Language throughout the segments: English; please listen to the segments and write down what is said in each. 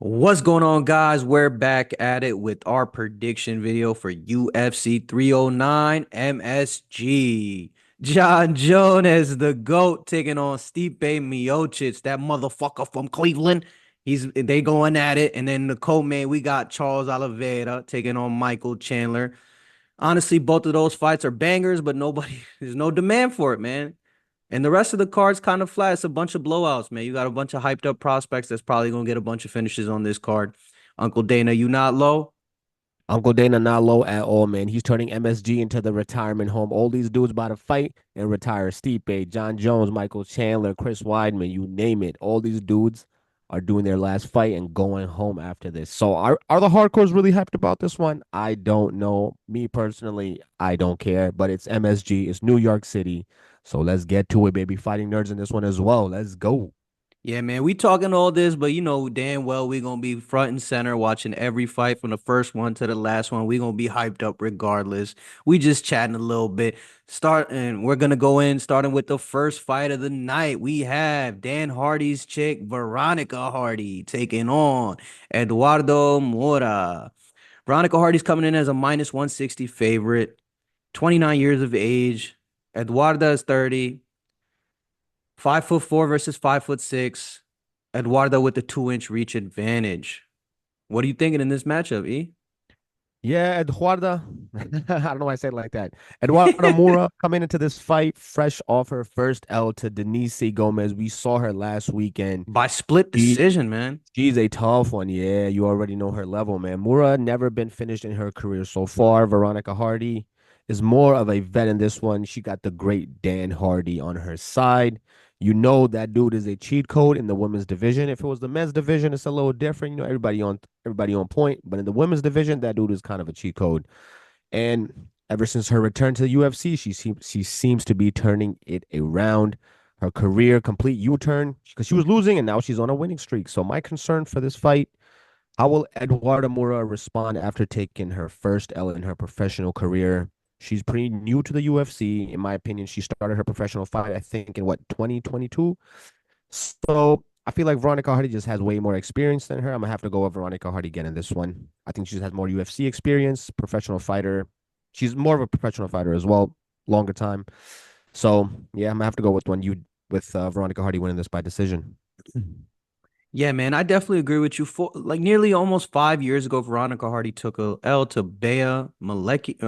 What's going on, guys? We're back at it with our prediction video for UFC 309 MSG. Jon Jones as the GOAT taking on Stipe Miocic, that motherfucker from Cleveland. They going at it. And then the co-main, we got Charles Oliveira taking on Michael Chandler. Honestly, both of those fights are bangers, but there's no demand for it, man. And the rest of the card's kind of flat. It's a bunch of blowouts, man. You got a bunch of hyped up prospects that's probably gonna get a bunch of finishes on this card. Uncle Dana, you not low? Uncle Dana not low at all, man. He's turning MSG into the retirement home. All these dudes about to fight and retire. Stipe, Jon Jones, Michael Chandler, Chris Weidman, you name it. All these dudes are doing their last fight and going home after this. So are the hardcores really hyped about this one? I don't know. Me personally, I don't care. But it's MSG. It's New York City. So let's get to it, baby. Fighting nerds in this one as well. Let's go. Yeah, man, we talking all this, but you know damn well we gonna be front and center watching every fight from the first one to the last one. We gonna be hyped up regardless. We just chatting a little bit. We're gonna go in starting with the first fight of the night. We have Dan Hardy's chick, Veronica Hardy, taking on Eduardo Moura. Veronica Hardy's coming in as a minus 160 favorite, 29 years of age. Eduardo is 30, 5'4" versus 5'6". Eduardo with the 2-inch reach advantage. What are you thinking in this matchup, E? Yeah, Eduardo. I don't know why I say it like that. Eduardo Moura coming into this fight fresh off her first L to Denise Gomez. We saw her last weekend. By split She decision, man. she's a tough one. Yeah, you already know her level, man. Moura never been finished in her career so far. Veronica Hardy is more of a vet in this one. She got the great Dan Hardy on her side. You know that dude is a cheat code in the women's division. If it was the men's division, it's a little different. You know, everybody on point. But in the women's division, that dude is kind of a cheat code. And ever since her return to the UFC, she seems to be turning it around. Her career complete U-turn because she was losing and now she's on a winning streak. So my concern for this fight, how will Eduardo Moura respond after taking her first L in her professional career? She's pretty new to the UFC. In my opinion, she started her professional fight, I think, in what, 2022? So I feel like Veronica Hardy just has way more experience than her. I'm gonna have to go with Veronica Hardy again in this one. I think she just has more UFC experience, professional fighter. She's more of a professional fighter as well, longer time. So yeah, I'm gonna have to go with Veronica Hardy winning this by decision. Yeah, man, I definitely agree with you. For like nearly almost 5 years ago, Veronica Hardy took a L to Malecki,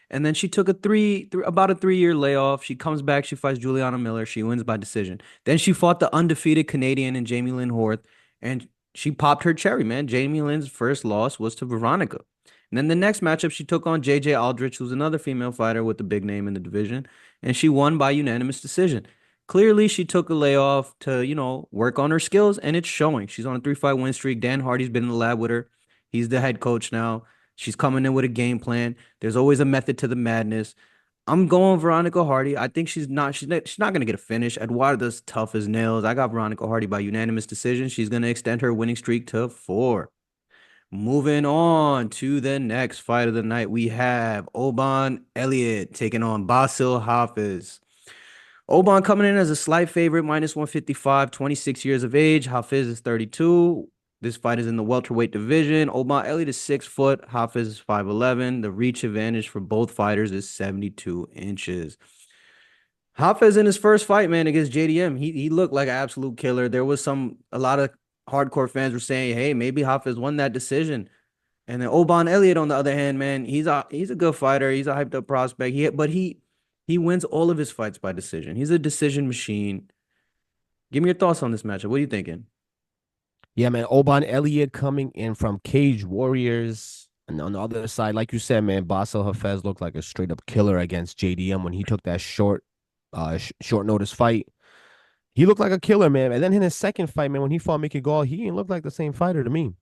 and then she took about a 3 year layoff. She comes back, she fights Juliana Miller, she wins by decision. Then she fought the undefeated Canadian and Jamie Lynn Horth, and she popped her cherry, man. Jamie Lynn's first loss was to Veronica. And then the next matchup, she took on JJ Aldrich, who's another female fighter with a big name in the division, and she won by unanimous decision. Clearly, she took a layoff to, work on her skills, and it's showing. She's on a 3-fight win streak. Dan Hardy's been in the lab with her. He's the head coach now. She's coming in with a game plan. There's always a method to the madness. I'm going Veronica Hardy. I think she's not gonna get a finish. Eduardo's tough as nails. I got Veronica Hardy by unanimous decision. She's gonna extend her winning streak to 4. Moving on to the next fight of the night, we have Oban Elliott taking on Bassil Hafez. Oban coming in as a slight favorite, minus 155, 26 years of age. Hafez is 32. This fight is in the welterweight division. Oban Elliott is 6 foot. Hafez is 5'11". The reach advantage for both fighters is 72 inches. Hafez in his first fight, man, against JDM, he looked like an absolute killer. There was a lot of hardcore fans were saying, hey, maybe Hafez won that decision. And then Oban Elliott, on the other hand, man, he's a good fighter. He's a hyped up prospect. He wins all of his fights by decision. He's a decision machine. Give me your thoughts on this matchup. What are you thinking? Yeah, man. Oban Elliott coming in from Cage Warriors. And on the other side, like you said, man, Basel Hafez looked like a straight up killer against JDM when he took that short notice fight. He looked like a killer, man. And then in his second fight, man, when he fought Mickey Gall, he didn't look like the same fighter to me.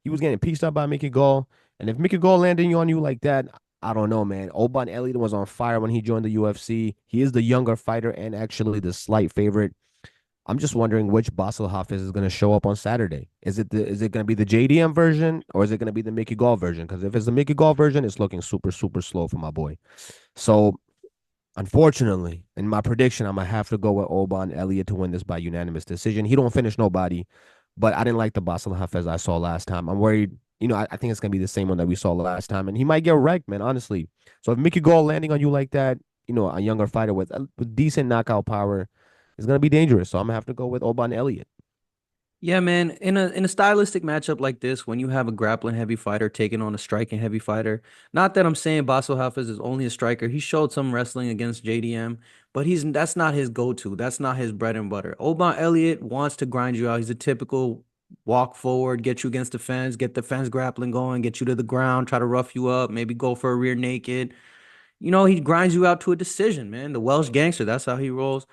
He was getting pieced up by Mickey Gall. And if Mickey Gall landing on you like that, I don't know, man. Oban Elliott was on fire when he joined the UFC. He is the younger fighter and actually the slight favorite. I'm just wondering which Basel Hafiz is going to show up on Saturday. Is it going to be the JDM version or is it going to be the Mickey Gall version? Because if it's the Mickey Gall version, it's looking super super slow for my boy. So unfortunately, in my prediction, I'm gonna have to go with Oban Elliott to win this by unanimous decision. He don't finish nobody, but I didn't like the Bassil Hafez I saw last time. I'm worried, I think it's gonna be the same one that we saw last time, and he might get wrecked, man, honestly. So if Mickey Gall landing on you like that, a younger fighter with decent knockout power is gonna be dangerous. So I'm gonna have to go with Oban Elliott. Yeah, man. In a stylistic matchup like this, when you have a grappling heavy fighter taking on a striking heavy fighter, not that I'm saying Basel Hafez is only a striker. He showed some wrestling against JDM, but he's that's not his go-to. That's not his bread and butter. Oban Elliott wants to grind you out. He's a typical walk forward, get you against the fence, get the fence grappling going, get you to the ground, try to rough you up, maybe go for a rear naked. He grinds you out to a decision, man. The Welsh gangster, that's how he rolls.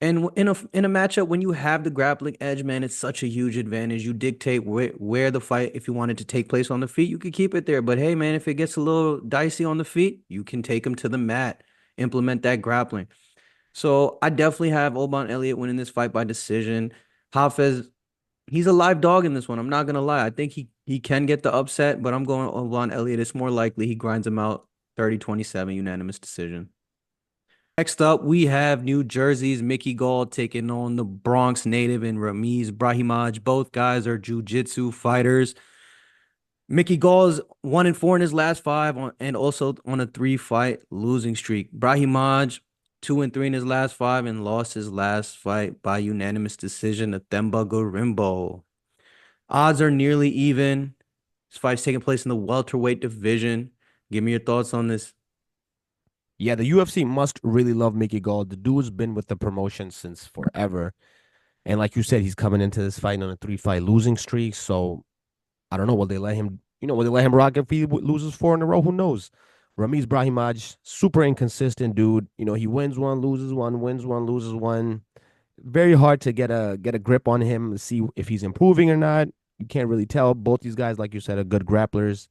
And in a matchup, when you have the grappling edge, man, it's such a huge advantage. You dictate where the fight, if you want it to take place on the feet, you could keep it there. But hey, man, if it gets a little dicey on the feet, you can take him to the mat, implement that grappling. So I definitely have Oban Elliott winning this fight by decision. Hafez, he's a live dog in this one. I'm not gonna lie. I think he can get the upset, but I'm going Oban Elliott. It's more likely he grinds him out 30-27 unanimous decision. Next up, we have New Jersey's Mickey Gall taking on the Bronx native and Ramiz Brahimaj. Both guys are jiu-jitsu fighters. Mickey Gall is 1-4 in his last five and also on a 3-fight losing streak. Brahimaj 2-3 in his last five and lost his last fight by unanimous decision to Themba Gorimbo. Odds are nearly even. This fight's taking place in the welterweight division. Give me your thoughts on this. Yeah, the UFC must really love Mickey Gall. The dude's been with the promotion since forever. And like you said, he's coming into this fight on a 3-fight losing streak. So I don't know. Will they let him rock if he loses 4 in a row? Who knows? Ramiz Brahimaj, super inconsistent dude. He wins one, loses one, wins one, loses one. Very hard to get a grip on him to see if he's improving or not. You can't really tell. Both these guys, like you said, are good grapplers.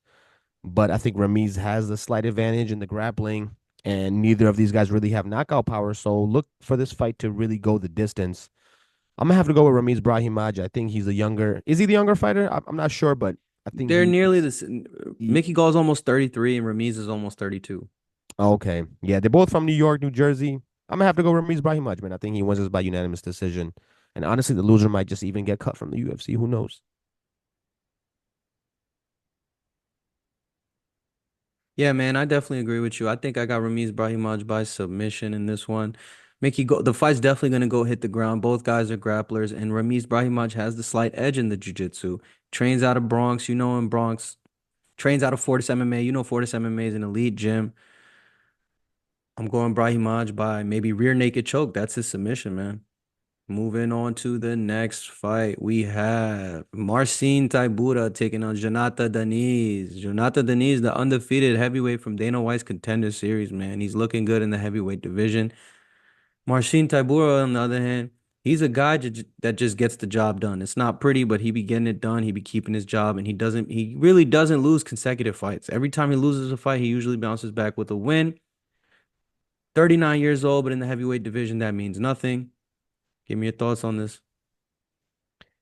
But I think Ramiz has the slight advantage in the grappling, and neither of these guys really have knockout power. So look for this fight to really go the distance. I'm gonna have to go with Ramiz Brahimaj. I think he's the younger. Is he the younger fighter? I'm not sure, but I think They're nearly the he Mickey Gall's almost 33 and Ramiz is almost 32. okay. Yeah, they're both from New York, New Jersey. I'm gonna have to go with Ramiz Brahimaj, man. I think he wins this by unanimous decision. And honestly, the loser might just even get cut from the UFC. Who knows? Yeah, man, I definitely agree with you. I think I got Ramiz Brahimaj by submission in this one. The fight's definitely gonna go hit the ground. Both guys are grapplers, and Ramiz Brahimaj has the slight edge in the jiu-jitsu. Trains out of Bronx, in Bronx. Trains out of Fortis MMA. Fortis MMA is an elite gym. I'm going Brahimaj by maybe rear naked choke. That's his submission, man. Moving on to the next fight, we have Marcin Tybura taking on Jhonata Diniz. Jhonata Diniz, the undefeated heavyweight from Dana White's Contender Series, man. He's looking good in the heavyweight division. Marcin Tybura, on the other hand, he's a guy that just gets the job done. It's not pretty, but he be getting it done. He be keeping his job, and he really doesn't lose consecutive fights. Every time he loses a fight, he usually bounces back with a win. 39 years old, but in the heavyweight division, that means nothing. Give me your thoughts on this.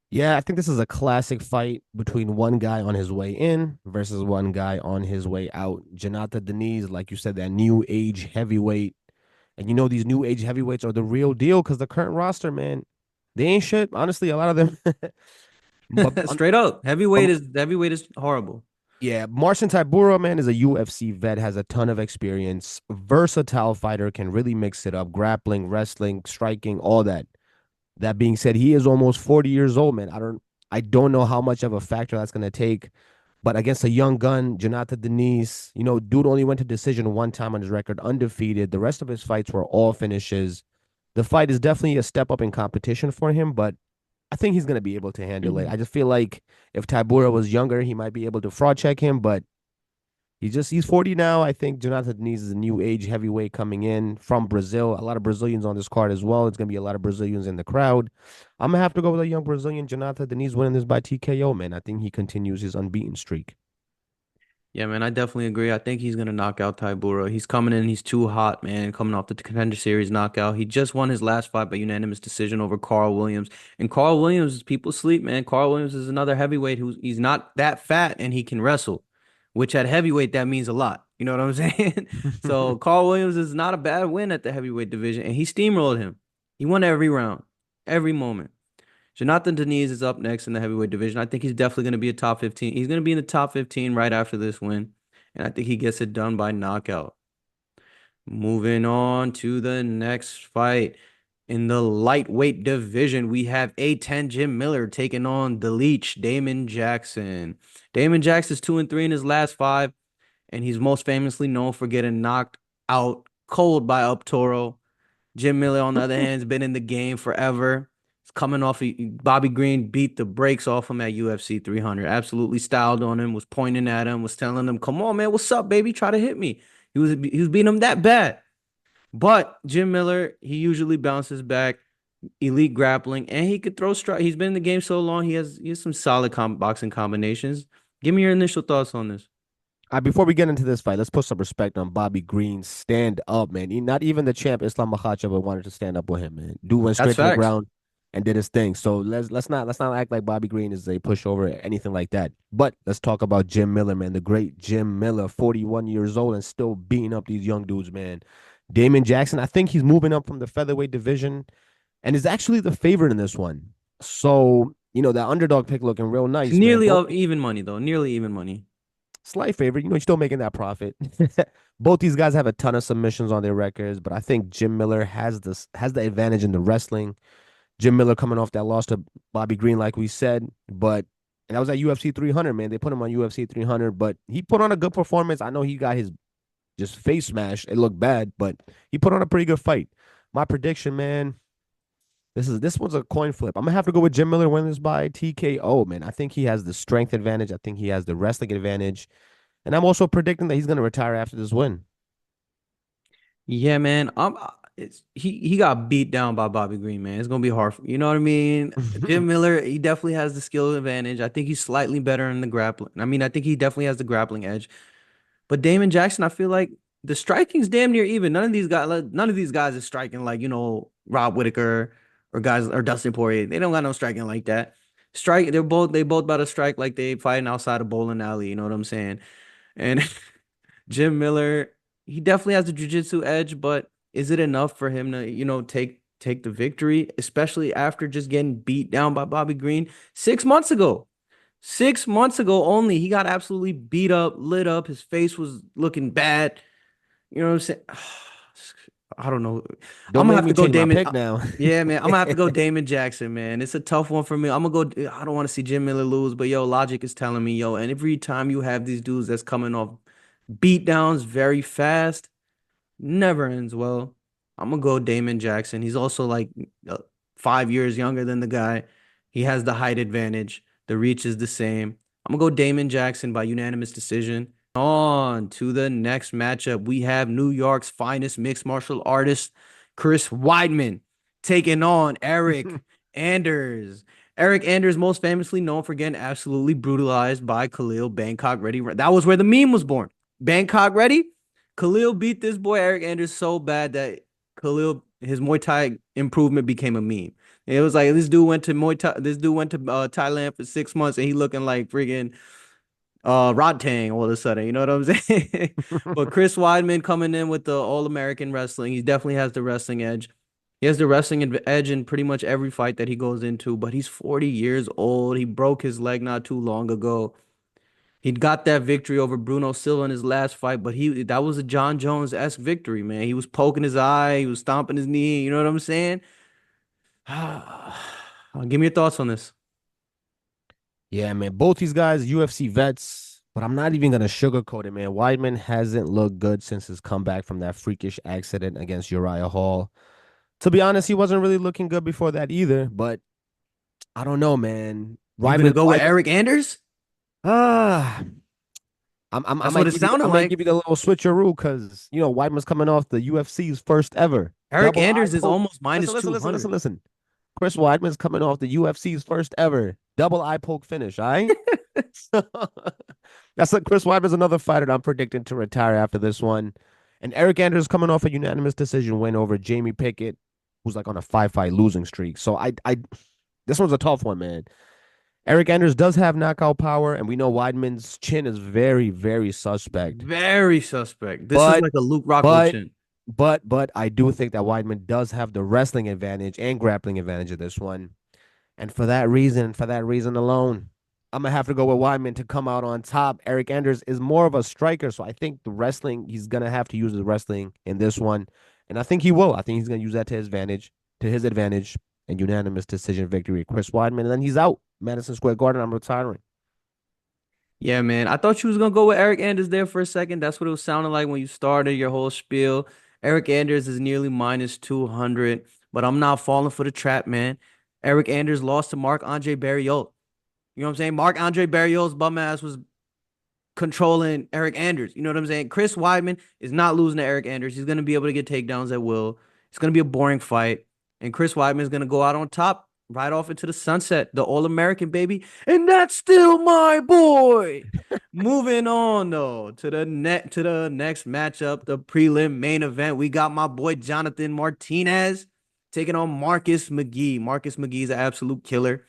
Yeah, I think this is a classic fight between one guy on his way in versus one guy on his way out. Jhonata Diniz, like you said, that new age heavyweight. And these new age heavyweights are the real deal because the current roster, man, they ain't shit. Honestly, a lot of them. but, Straight up, but heavyweight is horrible. yeah, Marcin Tybura, man, is a UFC vet, has a ton of experience, versatile fighter, can really mix it up, grappling, wrestling, striking, all that. That being said, he is almost 40 years old, man. I don't know how much of a factor that's gonna take. But against a young gun, Jhonata Diniz, dude only went to decision one time on his record, undefeated. The rest of his fights were all finishes. The fight is definitely a step up in competition for him, but I think he's gonna be able to handle it. I just feel like if Tybura was younger, he might be able to fraud check him, but he's 40 now. I think Jonathan Diniz is a new age heavyweight coming in from Brazil. A lot of Brazilians on this card as well. It's gonna be a lot of Brazilians in the crowd. I'm gonna have to go with a young Brazilian, Jonathan Diniz, winning this by TKO, man. I think he continues his unbeaten streak. Yeah, man, I definitely agree. I think he's gonna knock out Tybura. He's coming in, he's too hot, man. Coming off the Contender Series knockout. He just won his last fight by unanimous decision over Carl Williams. And Carl Williams, people sleep, man. Carl Williams is another heavyweight he's not that fat and he can wrestle, which at heavyweight that means a lot. You know what I'm saying? So Carl Williams is not a bad win at the heavyweight division, and he steamrolled him. He won every round, every moment. Jonathan Diniz is up next in the heavyweight division. I think he's definitely going to be a top 15. He's going to be in the top 15 right after this win. And I think he gets it done by knockout. Moving on to the next fight. In the lightweight division, we have A10 Jim Miller taking on the Leech, Damon Jackson. Damon Jackson's 2-3 in his last five, and he's most famously known for getting knocked out cold by Up Toro. Jim Miller, on the other hand, has been in the game forever. He's coming off Bobby Green beat the brakes off him at UFC 300. Absolutely styled on him, was pointing at him, was telling him, "Come on, man, what's up, baby? Try to hit me." He was beating him that bad. But Jim Miller, he usually bounces back, elite grappling, and he could throw strike. He's been in the game so long, he has some solid boxing combinations. Give me your initial thoughts on this. Before we get into this fight, let's put some respect on Bobby Green. Stand up, man. Not even the champ Islam Makhachev wanted to stand up with him, man. Dude went That's straight to the facts. ground and did his thing. So let's not act like Bobby Green is a pushover or anything like that. But let's talk about Jim Miller, man. The great Jim Miller, 41 years old and still beating up these young dudes, man. Damon Jackson, I think he's moving up from the featherweight division and is actually the favorite in this one. So, that underdog pick looking real It's nice, man. nearly Both even money though, nearly even money. slight favorite. You're still making that profit. Both these guys have a ton of submissions on their records, but I think Jim Miller has the advantage in the wrestling. Jim Miller coming off that loss to Bobby Green, like we said, but and that was at UFC 300, man. They put him on UFC 300, but he put on a good performance. I know he got his just face smashed. It looked bad, but he put on a pretty good fight. My prediction, man. This one's a coin flip. I'm gonna have to go with Jim Miller win this by TKO, man. I think he has the strength advantage. I think he has the wrestling advantage. And I'm also predicting that he's going to retire after this win. Yeah, man. He got beat down by Bobby Green, man. It's gonna be hard. You know what I mean? Jim Miller, he definitely has the skill advantage. I think he's slightly better in the grappling. I mean, I think he definitely has the grappling edge. But Damon Jackson, I feel like the striking's damn near even. None of these guys is striking like, Rob Whitaker or guys or Dustin Poirier. They don't got no striking like that. They both about to strike like they fighting outside a bowling alley, you know what I'm saying? And Jim Miller, he definitely has the jiu-jitsu edge, but is it enough for him to, take the victory, especially after just getting beat down by Bobby Green 6 months ago? 6 months ago only, he got absolutely beat up, lit up. His face was looking bad. You know what I'm saying? I don't know. I'm Don't gonna make have me to go change my Damon. pick now. Yeah, man. I'm gonna have to go Damon Jackson, man. It's a tough one for me. I'm gonna go. I don't want to see Jim Miller lose, but yo, logic is telling me, yo, and every time you have these dudes that's coming off beat downs very fast, never ends well. I'm gonna go Damon Jackson. He's also like 5 years younger than the guy. He has the height advantage. The reach is the same. I'm gonna go Damon Jackson by unanimous decision. On to the next matchup. We have New York's finest mixed martial artist, Chris Weidman, taking on Eryk Anders. Eryk Anders, most famously known for getting absolutely brutalized by Khalil Bangkok Ready. That was where the meme was born. Bangkok Ready. Khalil beat this boy Eryk Anders so bad that his Muay Thai improvement became a meme. It was like this dude went to Muay Thai. This dude went to Thailand for 6 months and he looking like friggin' Rod Tang all of a sudden. You know what I'm saying? But Chris Weidman coming in with the All American wrestling. He definitely has the wrestling edge. He has the wrestling edge in pretty much every fight that he goes into. But he's 40 years old. He broke his leg not too long ago. He got that victory over Bruno Silva in his last fight, but that was a Jon Jones-esque victory, man. He was poking his eye, he was stomping his knee. You know what I'm saying? Give me your thoughts on this. Yeah, man. Both these guys, UFC vets, but I'm not even gonna sugarcoat it, man. Weidman hasn't looked good since his comeback from that freakish accident against Uriah Hall. To be honest, he wasn't really looking good before that either. But I don't know, man. You gonna go with Weidman. Eryk Anders? Ah, I That's what might it give you sounded I might like. give you the little switcheroo because Weidman's coming off the UFC's first ever Eryk double eye Anders is poke. almost minus Listen, listen, listen, listen, 200. listen. Chris Weidman's coming off the UFC's first ever double eye poke finish. All right. That's like Chris Weidman's another fighter that I'm predicting to retire after this one. And Eryk Anders coming off a unanimous decision win over Jamie Pickett, who's like on a 5-fight losing streak. So this one's a tough one, man. Eryk Anders does have knockout power, and we know Weidman's chin is very, very suspect. Very suspect. This is But, like a Luke Rockhold but, chin. but I do think that Weidman does have the wrestling advantage and grappling advantage of this one. And for that reason alone, I'm gonna have to go with Weidman to come out on top. Eryk Anders is more of a striker, so I think the wrestling, he's gonna have to use his wrestling in this one. And I think he will. I think he's gonna use that to his advantage, and unanimous decision victory. Chris Weidman, and then he's out. Madison Square Garden, I'm retiring. Yeah, man. I thought you was gonna go with Eric Anders there for a second. That's what it was sounding like when you started your whole spiel. Eric Anders is nearly minus 200, but I'm not falling for the trap, man. Eric Anders lost to Marc Andre Barrios. You know what I'm saying? Marc Andre Barrios' bum ass was controlling Eric Anders. You know what I'm saying? Chris Weidman is not losing to Eric Anders. He's going to be able to get takedowns at will. It's going to be a boring fight. And Chris Weidman is going to go out on top, right off into the sunset, the All American baby. And that's still my boy. Moving on though to the next matchup, the prelim main event. We got my boy Jonathan Martinez taking on Marcus McGhee. Marcus McGhee is an absolute killer.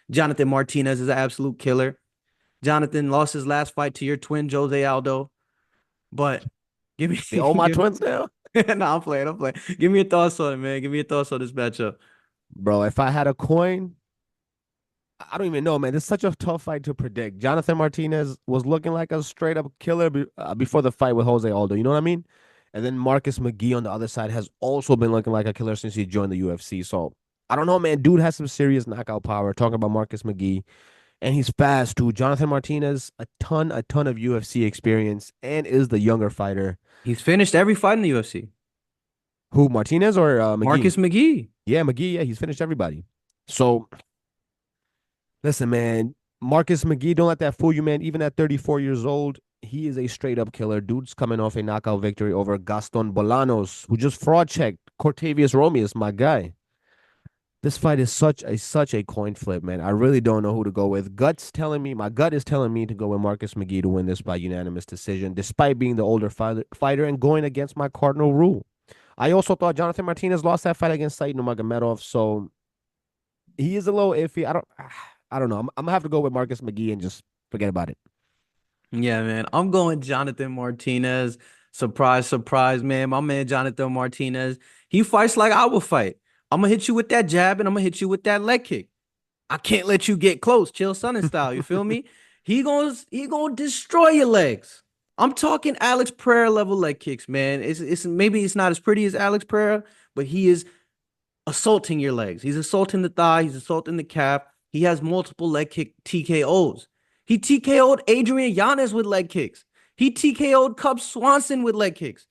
Jonathan Martinez is an absolute killer. Jonathan lost his last fight to your twin Jose Aldo, but give They own me my give, twins now, no, I'm playing. I'm playing. Give me your thoughts on it, man. Give me your thoughts on this matchup. bro. If I had a coin, I don't even know, man. It's such a tough fight to predict. Jonathan Martinez was looking like a straight up killer before the fight with Jose Aldo. You know what I mean? And then Marcus McGhee on the other side has also been looking like a killer since he joined the UFC. So I don't know, man. Dude has some serious knockout power. Talking about Marcus McGhee, and he's fast too. Jonathan Martinez, a ton of UFC experience, and is the younger fighter. He's finished every fight in the UFC. Who, Martinez or McGhee? Marcus McGhee. Yeah, McGhee. Yeah, he's finished everybody. So listen, man, Marcus McGhee, don't let that fool you, man. Even at 34 years old, he is a straight up killer. Dude's coming off a knockout victory over Gaston Bolanos, who just fraud checked Cortavius Romeus, my guy. This fight is such a coin flip, man. I really don't know who to go with. My gut is telling me to go with Marcus McGhee to win this by unanimous decision, despite being the older fighter and going against my cardinal rule. I also thought Jonathan Martinez lost that fight against Said Nurmagomedov, so he is a little iffy. I don't know. I'm gonna have to go with Marcus McGhee and just forget about it. Yeah, man. I'm going Jonathan Martinez. Surprise, surprise, man. My man Jonathan Martinez. He fights like I would fight. I'm gonna hit you with that jab and I'm gonna hit you with that leg kick. I can't let you get close, chill Sonnen style. You feel me? He gonna destroy your legs. I'm talking Alex Pereira level leg kicks, man. It's maybe it's not as pretty as Alex Pereira, but he is assaulting your legs. He's assaulting the thigh. He's assaulting the calf. He has multiple leg kick TKOs. He TKO'd Adrian Yanez with leg kicks. He TKO'd Cub Swanson with leg kicks.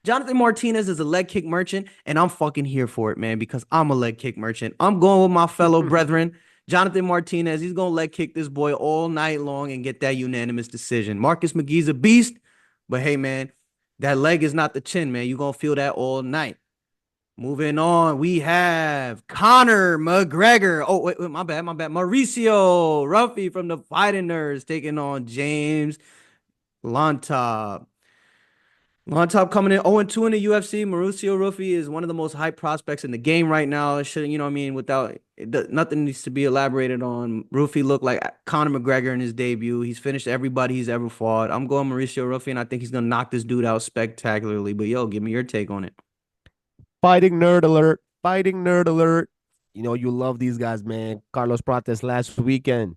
Jonathan Martinez is a leg kick merchant, and I'm fucking here for it, man, because I'm a leg kick merchant. I'm going with my fellow brethren. Jonathan Martinez, he's going to leg kick this boy all night long and get that unanimous decision. Marcus McGee's a beast, but hey, man, that leg is not the chin, man. You're going to feel that all night. Moving on, we have Conor McGregor. Oh, wait, my bad, my bad. Mauricio Ruffy from the Fighting Nerds taking on James Llontop. Llontop coming in 0-2 in the UFC. Mauricio Ruffy is one of the most hyped prospects in the game right now. It shouldn't, you know what I mean? Without nothing needs to be elaborated on. Ruffy looked like Conor McGregor in his debut. He's finished everybody he's ever fought. I'm going Mauricio Ruffy, and I think he's gonna knock this dude out spectacularly. But yo, give me your take on it. Fighting nerd alert. Fighting nerd alert. You know, you love these guys, man. Carlos Prates last weekend.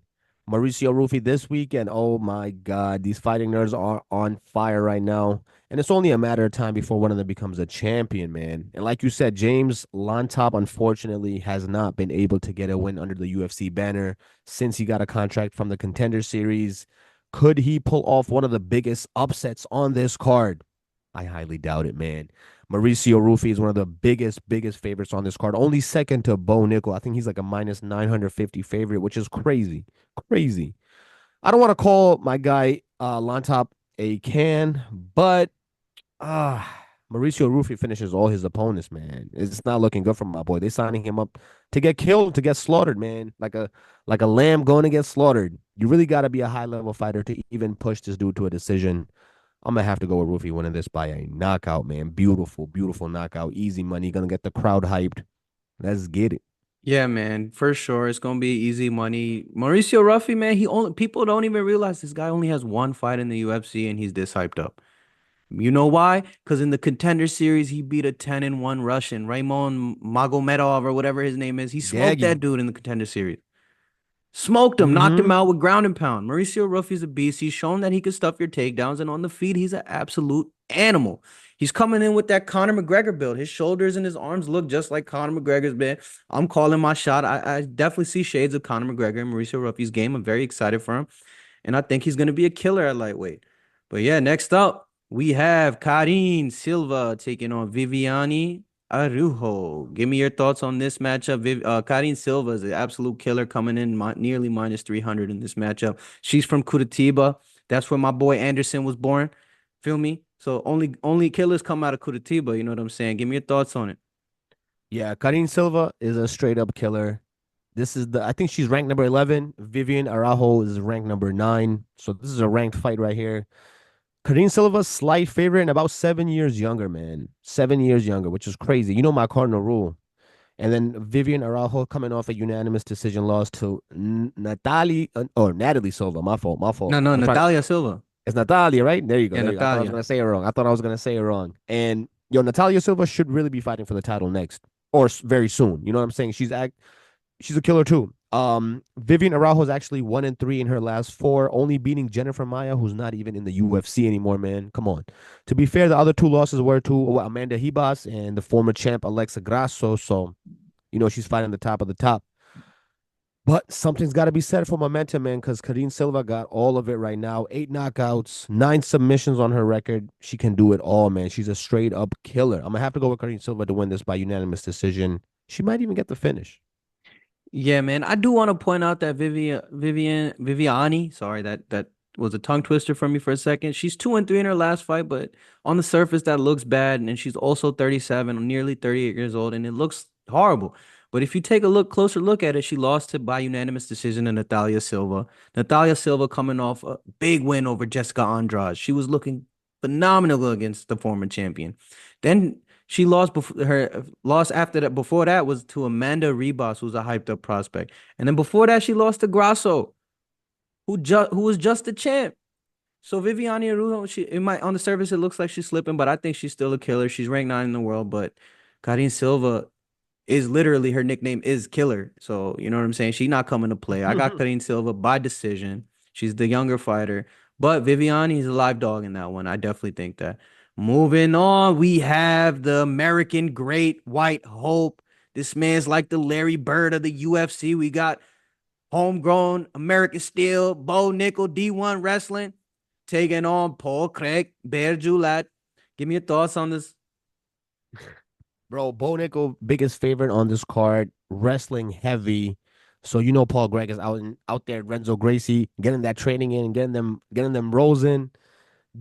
Mauricio Rufi this weekend. Oh my God. These fighting nerds are on fire right now. And it's only a matter of time before one of them becomes a champion, man. And like you said, James Lontop, unfortunately, has not been able to get a win under the UFC banner since he got a contract from the Contender Series. Could he pull off one of the biggest upsets on this card? I highly doubt it, man. Mauricio Rufi is one of the biggest favorites on this card. Only second to Bo Nickal. I think he's like a minus 950 favorite, which is crazy. Crazy. I don't want to call my guy Lontop a can, but uh Mauricio Rufi finishes all his opponents, man. It's not looking good for my boy. They signing him up to get killed, to get slaughtered, man. Like a lamb going to get slaughtered. You really got to be a high level fighter to even push this dude to a decision. I'm gonna have to go with Rufi winning this by a knockout, man. Beautiful knockout. Easy money. Gonna get the crowd hyped. Let's get it. Yeah, man, for sure. It's gonna be easy money. Mauricio Ruffy, man, he only people don't even realize this guy only has one fight in the UFC and he's this hyped up. You know why? Because in the Contender Series, he beat a 10-1 Russian, Raymond Magomedov or whatever his name is. He smoked Daggy. that dude in the Contender Series. Smoked him, knocked him Mm-hmm. out with ground and pound. Mauricio Ruffy's a beast. He's shown that he can stuff your takedowns, and on the feet, he's an absolute animal. He's coming in with that Conor McGregor build. His shoulders and his arms look just like Conor McGregor's, man. I'm calling my shot. I definitely see shades of Conor McGregor and Mauricio Ruffy's game. I'm very excited for him, and I think he's going to be a killer at lightweight. But yeah, next up, we have Karine Silva taking on Viviane Araujo. Give me your thoughts on this matchup. Karine Silva is an absolute killer coming in nearly minus 300 in this matchup. She's from Curitiba. That's where my boy Anderson was born. Feel me? So only killers come out of Curitiba. You know what I'm saying? Give me your thoughts on it. Yeah, Karine Silva is a straight up killer. I think she's ranked number 11. Vivian Araujo is ranked number 9. So this is a ranked fight right here. Karine Silva, slight favorite and about 7 years younger, man. 7 years younger, which is crazy. You know my cardinal rule. And then Vivian Araujo coming off a unanimous decision loss to Natalie or Natalie Silva. My fault. My fault. No, no, I'm trying. Natalia Silva. It's Natalia, right? There you go. Yeah, There you go. I thought I was Natalia. gonna say it wrong. I thought I was gonna say it wrong. And yo, Natalia Silva should really be fighting for the title next or very soon. You know what I'm saying? She's a killer too. Vivian Araujo is actually 1-3 in her last four, only beating Jennifer Maia, who's not even in the UFC anymore. Man, come on. To be fair, the other two losses were to Amanda Ribas and the former champ Alexa Grasso. So she's fighting the top of the top. But something's got to be said for momentum, man, because Karine Silva got all of it right now. 8 knockouts, 9 submissions on her record. She can do it all, man. She's a straight up killer. I'm going to have to go with Karine Silva to win this by unanimous decision. She might even get the finish. Yeah, man. I do want to point out that Viviane, sorry, that was a tongue twister for me for a second. She's 2-3 in her last fight, but on the surface that looks bad. And she's also 37, nearly 38 years old, and it looks horrible. But if you take a closer look at it, she lost it by unanimous decision to Natalia Silva. Natalia Silva coming off a big win over Jessica Andrade. She was looking phenomenal against the former champion. Then she lost before her loss after that. Before that was to Amanda Ribas, who's a hyped up prospect, and then before that she lost to Grasso, who was just a champ. So Viviane Araujo, she it might on the surface it looks like she's slipping, but I think she's still a killer. She's ranked 9 in the world, but Karine Silva is literally her nickname is Killer. So you know what I'm saying? She's not coming to play. I got Karine Silva by decision. She's the younger fighter, but Viviane is a live dog in that one. I definitely think that. Moving on, we have the American Great White Hope. This man's like the Larry Bird of the UFC. We got homegrown American Steel, Bo Nickel, D1 Wrestling, taking on Paul Craig, Bear Julat. Give me your thoughts on this. Bro, Bo Nickel, biggest favorite on this card, wrestling heavy. So Paul Gregg is out there, Renzo Gracie, getting that training in, getting them rolls in,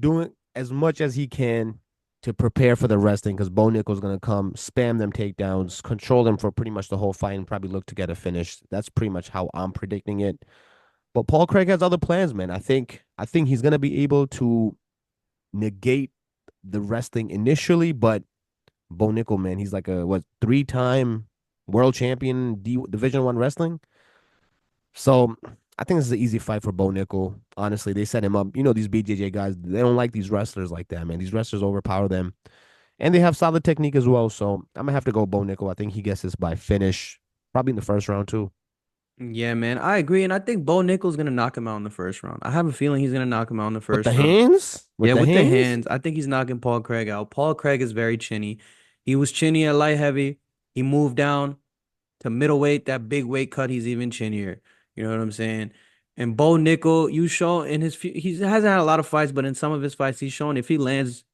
doing as much as he can to prepare for the wrestling because Bo Nickel's gonna come, spam them takedowns, control them for pretty much the whole fight, and probably look to get a finish. That's pretty much how I'm predicting it. But Paul Craig has other plans, man. I think he's gonna be able to negate the wrestling initially, but Bo Nickel, man, he's like a 3-time world champion Division One wrestling. So I think this is an easy fight for Bo Nickel. Honestly, they set him up. These BJJ guys, they don't like these wrestlers like that, man. These wrestlers overpower them, and they have solid technique as well. So I'm gonna have to go Bo Nickel. I think he gets this by finish, probably in the first round too. Yeah, man, I agree, and I think Bo Nickel's gonna knock him out in the first round. I have a feeling he's gonna knock him out in the With the first round. hands, with Yeah, the with the hands. hands, I think he's knocking Paul Craig out. Paul Craig is very chinny. He was chinny at light heavy. He moved down to middleweight, that big weight cut. He's even chinnier. You know what I'm saying? And Bo Nickel, you show in he hasn't had a lot of fights, but in some of his fights, he's shown if he lands,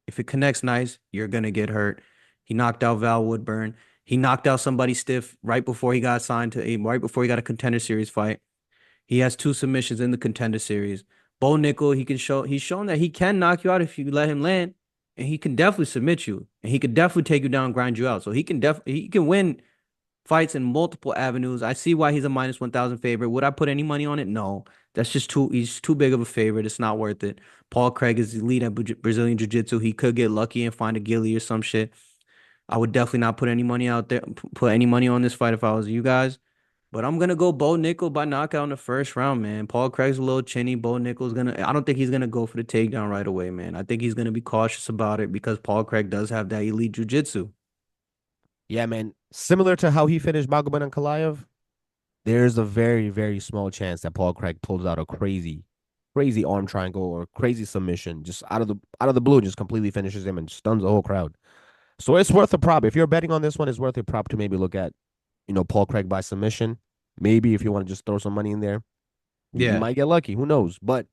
if it connects nice, you're gonna get hurt. He knocked out Val Woodburn. He knocked out somebody stiff right before he got signed to right before he got a contender series fight. He has 2 submissions in the contender series. Bo Nickel, he's shown that he can knock you out if you let him land, and he can definitely submit you, and he could definitely take you down, grind you out. So he can win fights in multiple avenues. I see why he's a minus 1,000 favorite. Would I put any money on it? No. That's just he's too big of a favorite. It's not worth it. Paul Craig is elite at Brazilian Jiu-Jitsu. He could get lucky and find a gilly or some shit. I would definitely not put any money out there, put any money on this fight if I was you guys. But I'm gonna go Bo Nickal by knockout in the first round, man. Paul Craig's a little chinny. Bo Nickal's gonna. I don't think he's gonna go for the takedown right away, man. I think he's gonna be cautious about it because Paul Craig does have that elite jujitsu. Yeah, man. Similar to how he finished Magomed and Kalayev, there's a very, very small chance that Paul Craig pulls out a crazy, crazy arm triangle or crazy submission just out of the blue, just completely finishes him and stuns the whole crowd. So it's worth a prop. If you're betting on this one, it's worth a prop to maybe look at, Paul Craig by submission. Maybe if you want to just throw some money in there, you Yeah. might get lucky. Who knows? But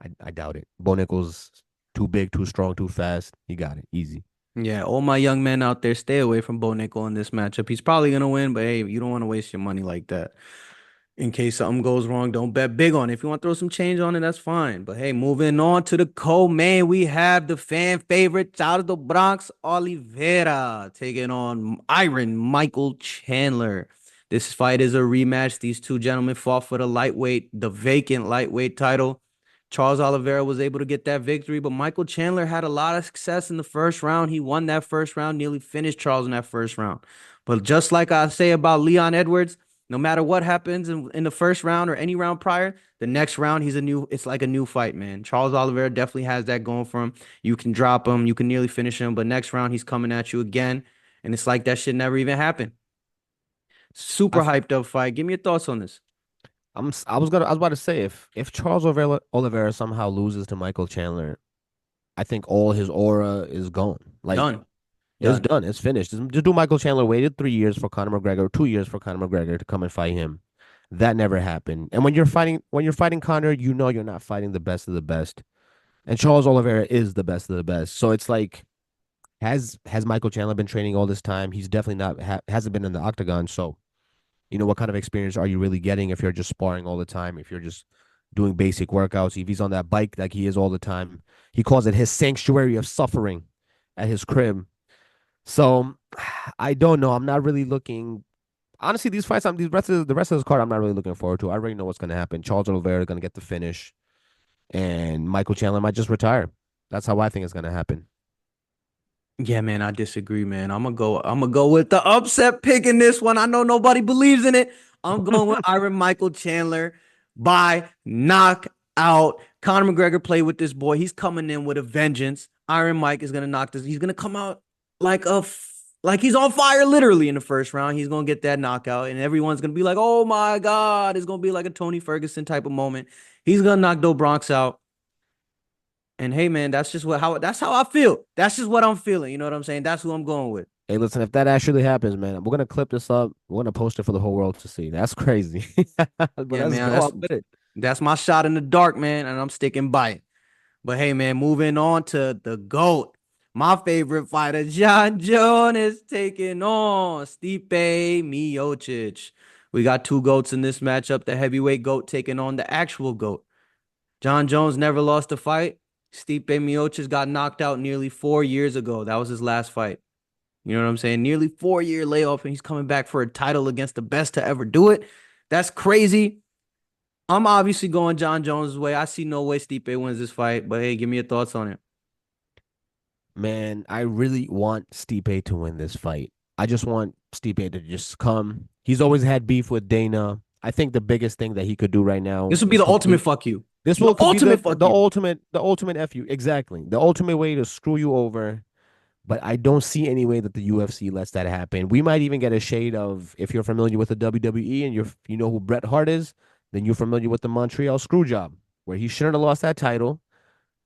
I doubt it. Bo Nichols too big, too strong, too fast. He got it easy. Yeah, all my young men out there, stay away from Bo Nickal in this matchup. He's probably gonna win, but hey, you don't want to waste your money like that. In case something goes wrong, don't bet big on it. If you want to throw some change on it, that's fine. But hey, moving on to the co-main, we have the fan favorite out of the Bronx, Oliveira, taking on Iron Michael Chandler. This fight is a rematch. These two gentlemen fought for the vacant lightweight title. Charles Oliveira was able to get that victory, but Michael Chandler had a lot of success in the first round. He won that first round, nearly finished Charles in that first round. But just like I say about Leon Edwards, no matter what happens in the first round or any round prior, the next round it's like a new fight, man. Charles Oliveira definitely has that going for him. You can drop him, you can nearly finish him, but next round he's coming at you again, and it's like that shit never even happened. I Super hyped up fight. Give me your thoughts on this. I was about to say if Charles Oliveira somehow loses to Michael Chandler, I think all his aura is gone. Like Done. it's Done. done. It's finished. Just do Michael Chandler waited 3 years for Conor McGregor, 2 years for Conor McGregor to come and fight him. That never happened. And when you're fighting Conor, you know you're not fighting the best of the best. And Charles Oliveira is the best of the best. So it's like, has Michael Chandler been training all this time? He's definitely not hasn't been in the octagon. So what kind of experience are you really getting if you're just sparring all the time? If you're just doing basic workouts, if he's on that bike like he is all the time, he calls it his sanctuary of suffering at his crib. So I don't know. I'm not really looking. Honestly, these fights, the rest of this card, I'm not really looking forward to. I already know what's going to happen. Charles Oliveira is going to get the finish, and Michael Chandler might just retire. That's how I think it's going to happen. Yeah, man, I disagree, man. I'm gonna go with the upset pick in this one. I know nobody believes in it. I'm going with Iron Michael Chandler by knockout. Conor McGregor played with this boy. He's coming in with a vengeance. Iron Mike is gonna knock this. He's gonna come out like like he's on fire literally in the first round. He's gonna get that knockout, and everyone's gonna be like, "Oh my God!" It's gonna be like a Tony Ferguson type of moment. He's gonna knock Do Bronx out. And hey, man, that's how I feel. That's just what I'm feeling. You know what I'm saying? That's who I'm going with. Hey, listen, if that actually happens, man, we're gonna clip this up. We're gonna post it for the whole world to see. That's crazy. But Yeah, let's man, go. I'm with it. that's my shot in the dark, man, and I'm sticking by it. But hey, man, moving on to the GOAT. My favorite fighter, Jon Jones, is taking on Stipe Miocic. We got two GOATs in this matchup. The heavyweight GOAT taking on the actual GOAT. Jon Jones never lost a fight. Stipe Miocic got knocked out nearly 4 years ago. That was his last fight. You know what I'm saying? Nearly 4 year layoff, and he's coming back for a title against the best to ever do it. That's crazy. I'm obviously going Jon Jones' way. I see no way Stipe wins this fight, but hey, give me your thoughts on it. Man, I really want Stipe to win this fight. I just want Stipe to just come. He's always had beef with Dana. I think the biggest thing that he could do right now This would be is the ultimate complete. fuck you. This The will could be ultimate the fuck the you. ultimate the ultimate fu. Exactly, the ultimate way to screw you over. But I don't see any way that the UFC lets that happen. We might even get a shade of, if you're familiar with the WWE and you know who Bret Hart is, then you're familiar with the Montreal Screwjob, where he shouldn't have lost that title,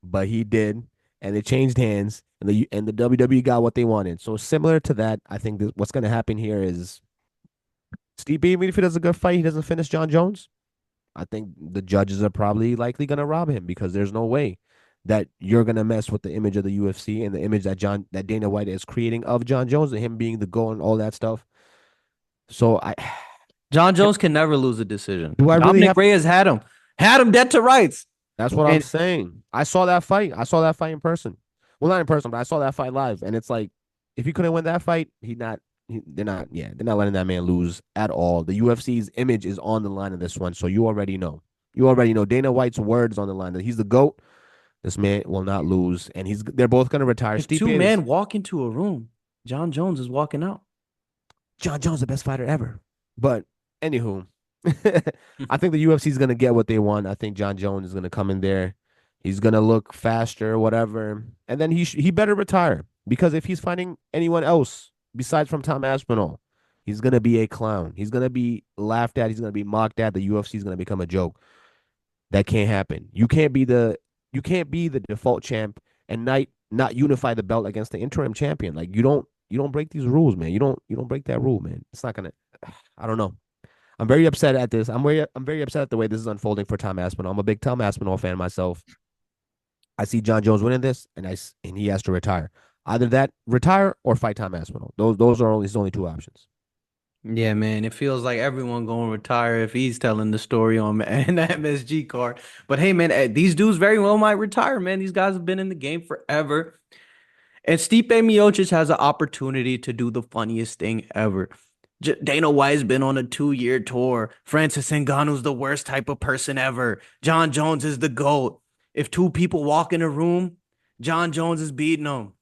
but he did, and it changed hands, and the WWE got what they wanted. So similar to that, I think what's going to happen here is Steve, even if he does a good fight, he doesn't finish Jon Jones. I think the judges are probably likely going to rob him because there's no way that you're going to mess with the image of the UFC and the image that Dana White is creating of Jon Jones and him being the goal and all that stuff. So Jon Jones can never lose a decision. do I really Dominic have Reyes had him dead to rights. That's what I'm And saying. I saw that fight. I saw that fight in person. Well, not in person, but I saw that fight live. And it's like, if he couldn't win that fight, they're not letting that man lose at all. The UFC's image is on the line in this one. So you already know. You already know Dana White's words on the line that he's the GOAT. This man will not lose. And they're both gonna retire. if Stipe two is men walk into a room, Jon Jones is walking out. Jon Jones, the best fighter ever. But Anywho, I think the UFC is gonna get what they want. I think Jon Jones is gonna come in there. He's gonna look faster, whatever, and then he better retire because if he's fighting anyone else besides from Tom Aspinall, he's gonna be a clown. He's gonna be laughed at. He's gonna be mocked at. The UFC is gonna become a joke. That can't happen. You can't be the default champ and not unify the belt against the interim champion. Like you don't break these rules, man. You don't break that rule, man. It's not gonna. I don't know. I'm very upset at this. I'm very upset at the way this is unfolding for Tom Aspinall. I'm a big Tom Aspinall fan myself. I see Jon Jones winning this, and he has to retire. Either that, retire or fight Tom Aspinall. Those are only his only two options. Yeah, man, it feels like everyone going to retire if he's telling the story on an MSG card. But hey, man, these dudes very well might retire, man. These guys have been in the game forever. And Stipe Miocic has an opportunity to do the funniest thing ever. Dana White's been on a 2-year tour. Francis Ngannou's the worst type of person ever. Jon Jones is the GOAT. If two people walk in a room, Jon Jones is beating them.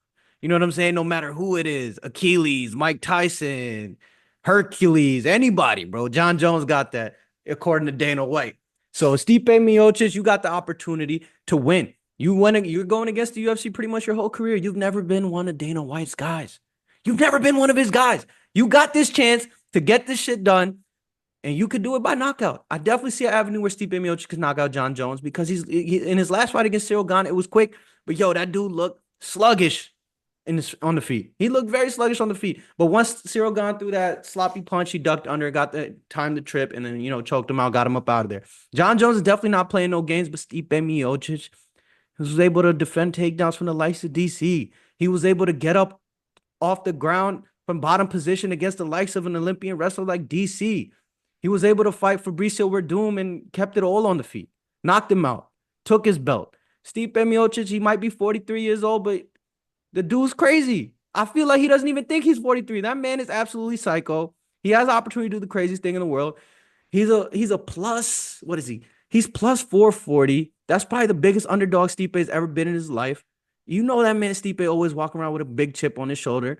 You know what I'm saying? No matter who it is, Achilles, Mike Tyson, Hercules, anybody, bro. Jon Jones got that, according to Dana White. So Stipe Miocic, you got the opportunity to win. You're going against the UFC pretty much your whole career. You've never been one of Dana White's guys. You've never been one of his guys. You got this chance to get this shit done, and you could do it by knockout. I definitely see an avenue where Stipe Miocic could knock out Jon Jones because in his last fight against Cyril Gane, it was quick, but yo, that dude looked sluggish on the feet. He looked very sluggish on the feet. But once Cyril Gane threw that sloppy punch, he ducked under, got the time to trip, and then choked him out, got him up out of there. Jon Jones is definitely not playing no games, but Stipe Miocic was able to defend takedowns from the likes of DC. He was able to get up off the ground from bottom position against the likes of an Olympian wrestler like DC. He was able to fight Fabricio Werdum and kept it all on the feet. Knocked him out. Took his belt. Stipe Miocic, he might be 43 years old, but the dude's crazy. I feel like he doesn't even think he's 43. That man is absolutely psycho. He has the opportunity to do the craziest thing in the world. He's a plus, what is he? He's plus 440. That's probably the biggest underdog Stipe has ever been in his life. You know that man Stipe always walking around with a big chip on his shoulder.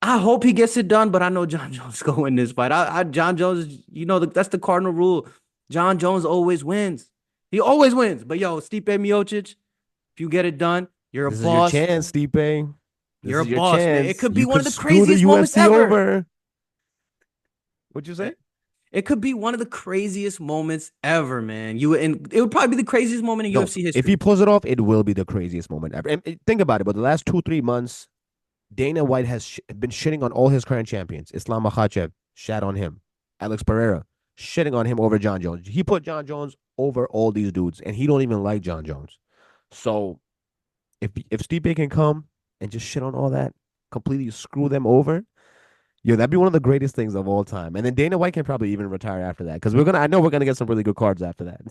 I hope he gets it done, but I know Jon Jones is going to win this fight. Jon Jones, that's the cardinal rule. Jon Jones always wins. He always wins. But yo, Stipe Miocic, if you get it done, you're a This is your boss. chance, Stipe. This You're a is your boss, man. It chance. could be You one could of the screw the craziest moments UFC ever. over. What'd you say? It could be one of the craziest moments ever, man. And it would probably be the craziest moment in No, UFC if history. he pulls it off, it will be the craziest moment ever. And think about it. But the last 2-3 months, Dana White has been shitting on all his current champions. Islam Makhachev shat on him. Alex Pereira shitting on him over Jon Jones. He put Jon Jones over all these dudes, and he don't even like Jon Jones. So if Stipe can come and just shit on all that, completely screw them over, yo, that'd be one of the greatest things of all time. And then Dana White can probably even retire after that because I know we're gonna get some really good cards after that.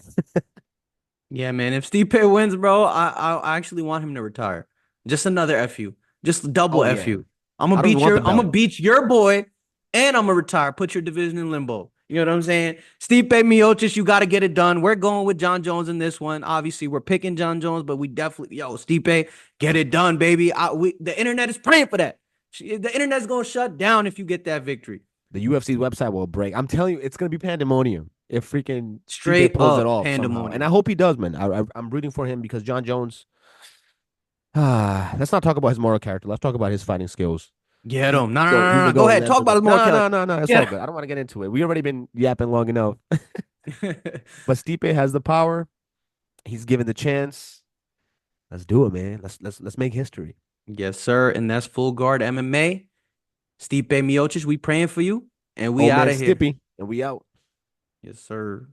Yeah, man. If Stipe wins, bro, I actually want him to retire. Just another FU. Just double Oh yeah, FU. I'm I gonna don't even beat want your the I'm gonna belt. beat your boy, and I'm gonna retire. Put your division in limbo. You know what I'm saying? Stipe Miocic, you got to get it done. We're going with Jon Jones in this one. Obviously, we're picking Jon Jones, but we definitely, Stipe, get it done, baby. The internet is praying for that. The internet's gonna shut down if you get that victory. The UFC's website will break. I'm telling you, it's gonna be pandemonium if freaking Stipe Straight pulls it up off somehow. And I pandemonium. hope he does, man. I'm rooting for him because Jon Jones. Let's not talk about his moral character. Let's talk about his fighting skills. Get He's him. No, no, go. no, He's no, the no. Go goat. ahead. That's Talk the about goat. his moral No, character. no, no, no. It's all Yeah. good. I don't want to get into it. We already been yapping long enough. But Stipe has the power. He's given the chance. Let's do it, man. Let's make history. Yes, sir. And that's Full Guard MMA. Stipe Miocic, we praying for you, and we Oh out man, of here. Stippy, and we out. Yes, sir.